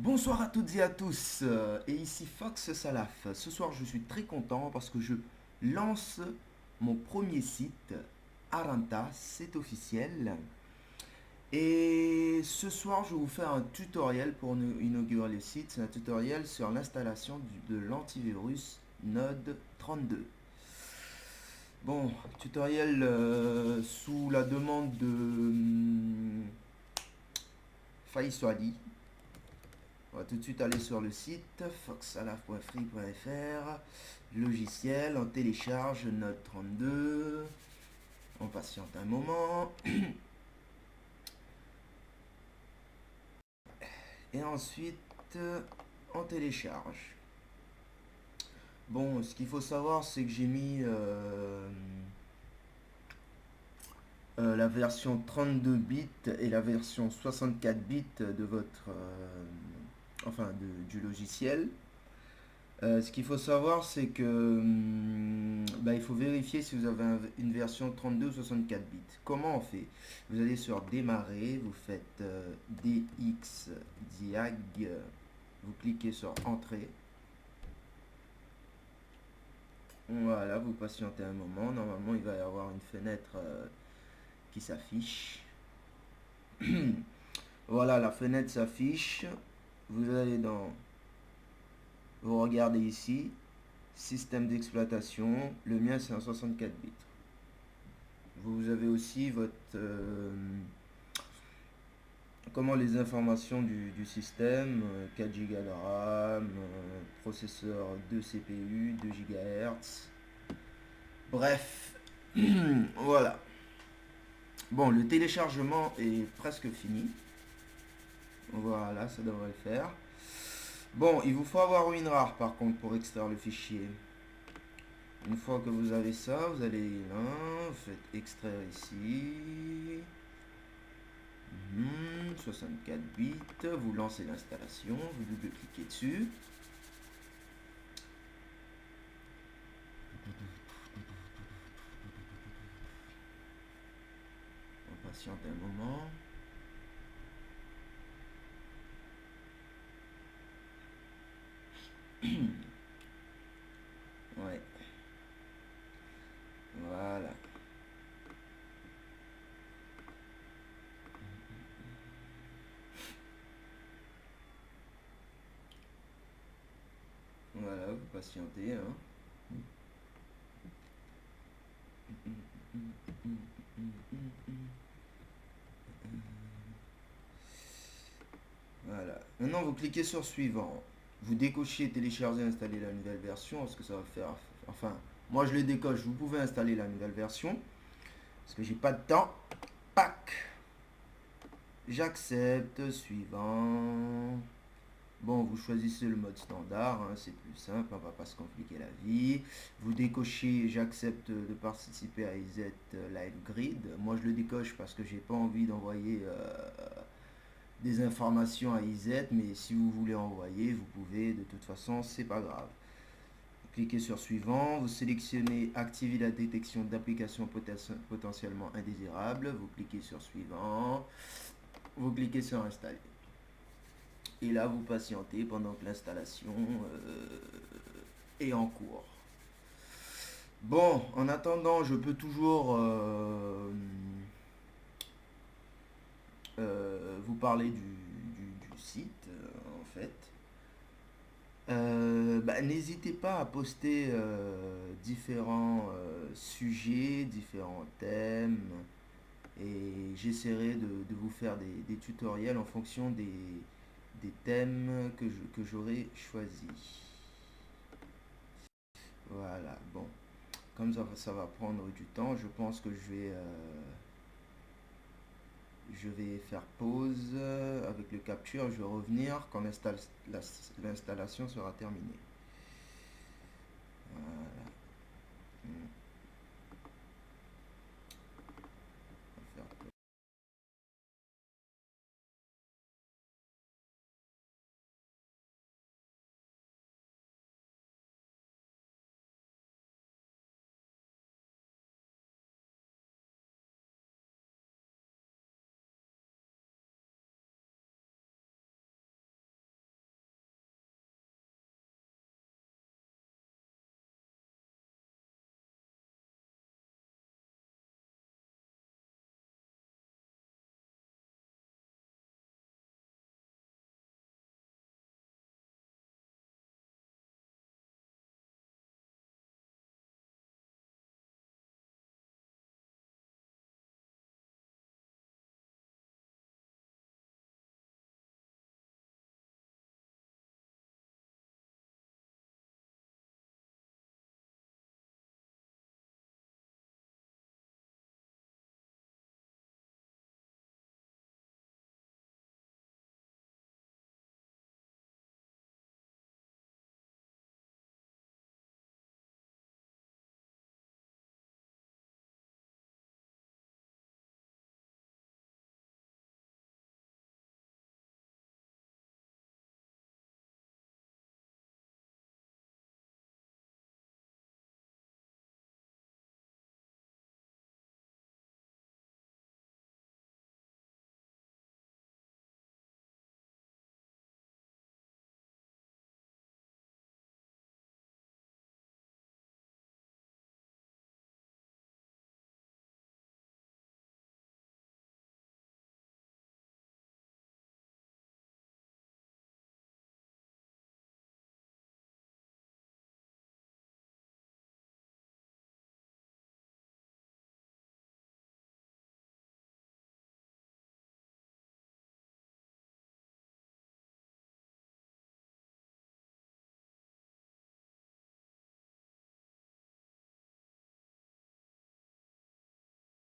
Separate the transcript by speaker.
Speaker 1: Bonsoir à toutes et à tous, et ici Fox Salaf. Ce soir je suis très content parce que je lance mon premier site, Aranta, c'est officiel. Et ce soir je vais vous faire un tutoriel pour inaugurer le site. C'est un tutoriel sur l'installation de l'antivirus Node 32. Bon, tutoriel sous la demande de Faïs Ali. On va tout de suite aller sur le site foxalaf.free.fr. Logiciel, on télécharge Node 32. On patiente un moment. Et ensuite, on télécharge. Bon, ce qu'il faut savoir, c'est que j'ai mis la version 32 bits et la version 64 bits de votre... du logiciel. Ce qu'il faut savoir, c'est que il faut vérifier si vous avez une version 32 ou 64 bits. Comment on fait? Vous allez sur Démarrer, vous faites DX Diag, vous cliquez sur Entrée. Voilà, vous patientez un moment. Normalement, il va y avoir une fenêtre qui s'affiche. Voilà, la fenêtre s'affiche. Vous allez dans... Vous regardez ici, système d'exploitation. Le mien, c'est un 64 bits. Vous avez aussi votre comment les informations du système, 4 Go de RAM, processeur 2 CPU, 2 GHz. Bref, voilà. Bon, le téléchargement est presque fini. Voilà, ça devrait le faire. Bon, il vous faut avoir WinRAR par contre pour extraire le fichier. Une fois que vous avez ça, vous allez là, vous faites extraire ici. 64 bits, vous lancez l'installation, vous double-cliquez dessus. On patiente un moment. Ouais. Voilà. Voilà, vous patientez, hein. Voilà. Maintenant, vous cliquez sur suivant. Vous décochez télécharger et installer la nouvelle version, parce que ça va faire... Enfin, moi je le décoche, vous pouvez installer la nouvelle version. Parce que j'ai pas de temps. Pac. J'accepte, suivant. Bon, vous choisissez le mode standard, hein, c'est plus simple, on va pas se compliquer la vie. Vous décochez, j'accepte de participer à IZ Live Grid. Moi, je le décoche parce que j'ai pas envie d'envoyer des informations à IZ, mais si vous voulez envoyer, vous pouvez, de toute façon, c'est pas grave. Vous cliquez sur suivant, vous sélectionnez activer la détection d'applications potentiellement indésirables, vous cliquez sur suivant, vous cliquez sur installer. Et là, vous patientez pendant que l'installation est en cours. Bon, en attendant, je peux toujours vous parler du site, en fait. N'hésitez pas à poster différents sujets, différents thèmes, et j'essaierai de vous faire des tutoriels en fonction des thèmes que j'aurai choisis. Voilà, bon. Comme ça va prendre du temps, je pense que je vais faire pause avec le capture. Je vais revenir quand l'installation sera terminée. Voilà.